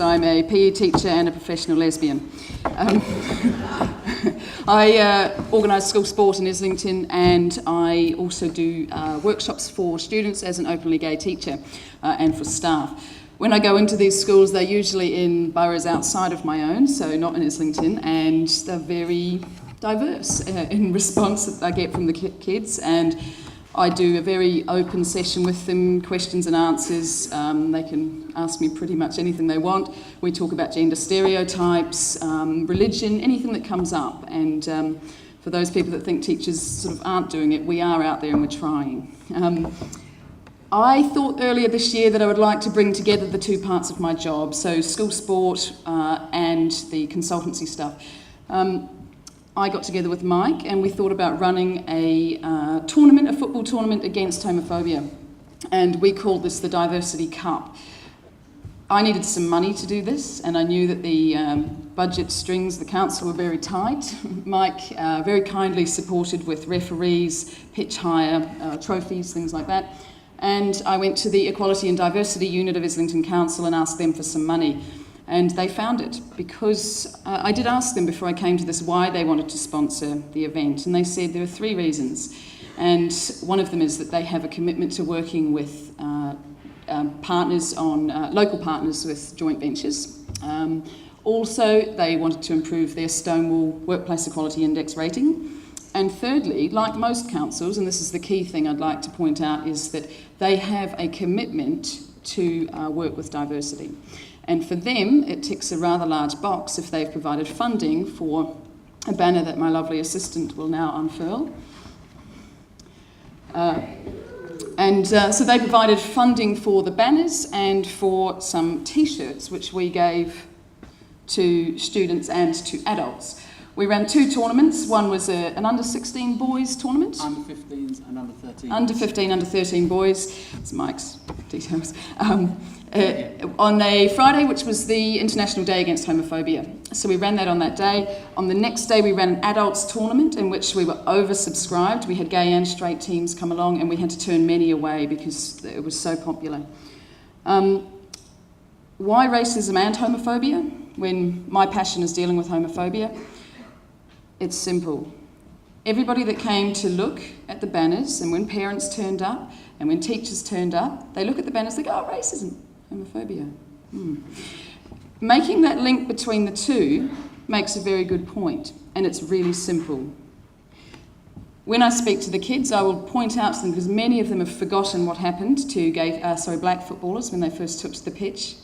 I'm a PE teacher and a professional lesbian. I organise school sport in Islington, and I also do workshops for students as an openly gay teacher and for staff. When I go into these schools, they're usually in boroughs outside of my own, so not in Islington, and they're very diverse in response that I get from the kids, and I do a very open session with them, questions and answers. They can ask me pretty much anything they want. We talk about gender stereotypes, religion, anything that comes up. And for those people that think teachers sort of aren't doing it, we are out there and we're trying. I thought earlier this year that I would like to bring together the two parts of my job, so school sport and the consultancy stuff. I got together with Mike and we thought about running a tournament, a football tournament against homophobia. And we called this the Diversity Cup. I needed some money to do this, and I knew that the budget strings, the council, were very tight. Mike very kindly supported with referees, pitch hire, trophies, things like that. And I went to the Equality and Diversity Unit of Islington Council and asked them for some money. And they found it, because I did ask them before I came to this why they wanted to sponsor the event, and they said there are 3 reasons. And one of them is that they have a commitment to working with partners on local partners with joint ventures. Also, they wanted to improve their Stonewall Workplace Equality Index rating. And thirdly, like most councils, and this is the key thing I'd like to point out, is that they have a commitment to work with diversity. And for them, it ticks a rather large box if they've provided funding for a banner that my lovely assistant will now unfurl. So they provided funding for the banners and for some T-shirts, which we gave to students and to adults. We ran 2 tournaments. One was an under-16 boys tournament. Under-15s and under-13s. Under-15, under-13 boys. It's Mike's details. On a Friday, which was the International Day Against Homophobia. So we ran that on that day. On the next day, we ran an adults tournament in which we were oversubscribed. We had gay and straight teams come along, and we had to turn many away because it was so popular. Why racism and homophobia when my passion is dealing with homophobia? It's simple. Everybody that came to look at the banners, and when parents turned up and when teachers turned up, they look at the banners, they go, oh, racism, homophobia. Making that link between the two makes a very good point, and it's really simple. When I speak to the kids, I will point out to them, because many of them have forgotten what happened to black footballers when they first took to the pitch,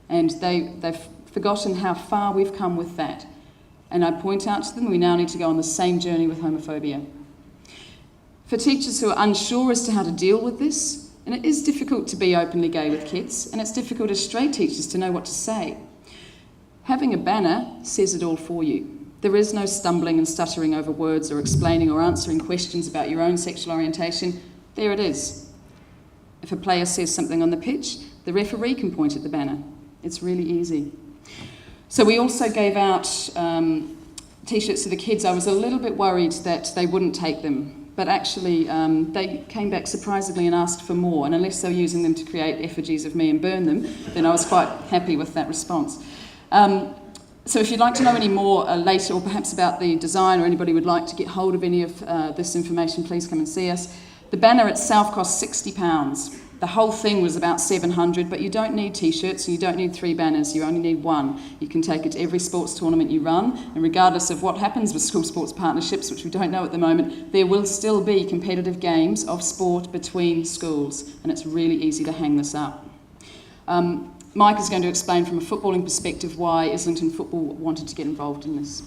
and they've forgotten how far we've come with that. And I point out to them we now need to go on the same journey with homophobia. For teachers who are unsure as to how to deal with this, and it is difficult to be openly gay with kids, and it's difficult as straight teachers to know what to say, having a banner says it all for you. There is no stumbling and stuttering over words or explaining or answering questions about your own sexual orientation. There it is. If a player says something on the pitch, the referee can point at the banner. It's really easy. So we also gave out T-shirts to the kids. I was a little bit worried that they wouldn't take them, but actually they came back surprisingly and asked for more, and unless they were using them to create effigies of me and burn them, then I was quite happy with that response. So if you'd like to know any more later, or perhaps about the design, or anybody would like to get hold of any of this information, please come and see us. The banner itself cost £60. The whole thing was about $700, but you don't need T-shirts and you don't need 3 banners, you only need 1. You can take it to every sports tournament you run, and regardless of what happens with school sports partnerships, which we don't know at the moment, there will still be competitive games of sport between schools, and it's really easy to hang this up. Mike is going to explain from a footballing perspective why Islington Football wanted to get involved in this.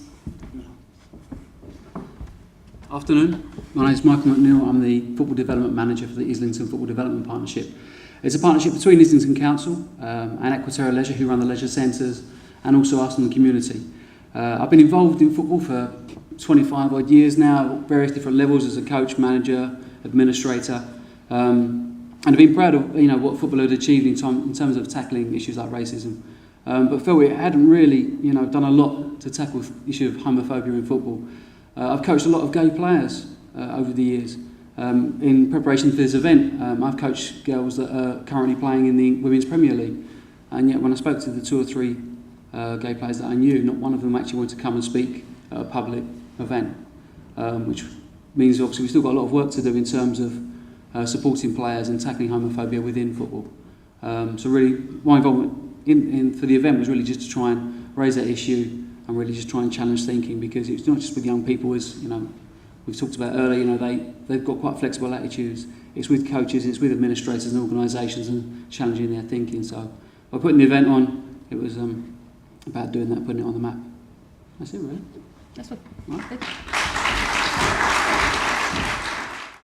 Afternoon, my name is Michael McNeil. I'm the Football Development Manager for the Islington Football Development Partnership. It's a partnership between Islington Council and Equatorial Leisure, who run the leisure centres, and also us in the community. I've been involved in football for 25 odd years now, at various different levels as a coach, manager, administrator, and I've been proud of what football had achieved in terms of tackling issues like racism. But felt we hadn't really done a lot to tackle the issue of homophobia in football. I've coached a lot of gay players over the years. In preparation for this event, I've coached girls that are currently playing in the Women's Premier League. And yet when I spoke to the 2 or 3 gay players that I knew, not one of them actually wanted to come and speak at a public event, which means obviously we've still got a lot of work to do in terms of supporting players and tackling homophobia within football. So really, my involvement for the event was really just to try and raise that issue and really just try and challenge thinking, because it's not just with young people, as you know, we've talked about earlier. You know, they've got quite flexible attitudes. It's with coaches, it's with administrators and organisations, and challenging their thinking. So by putting the event on, it was about doing that, putting it on the map. That's it, really. That's what. Right.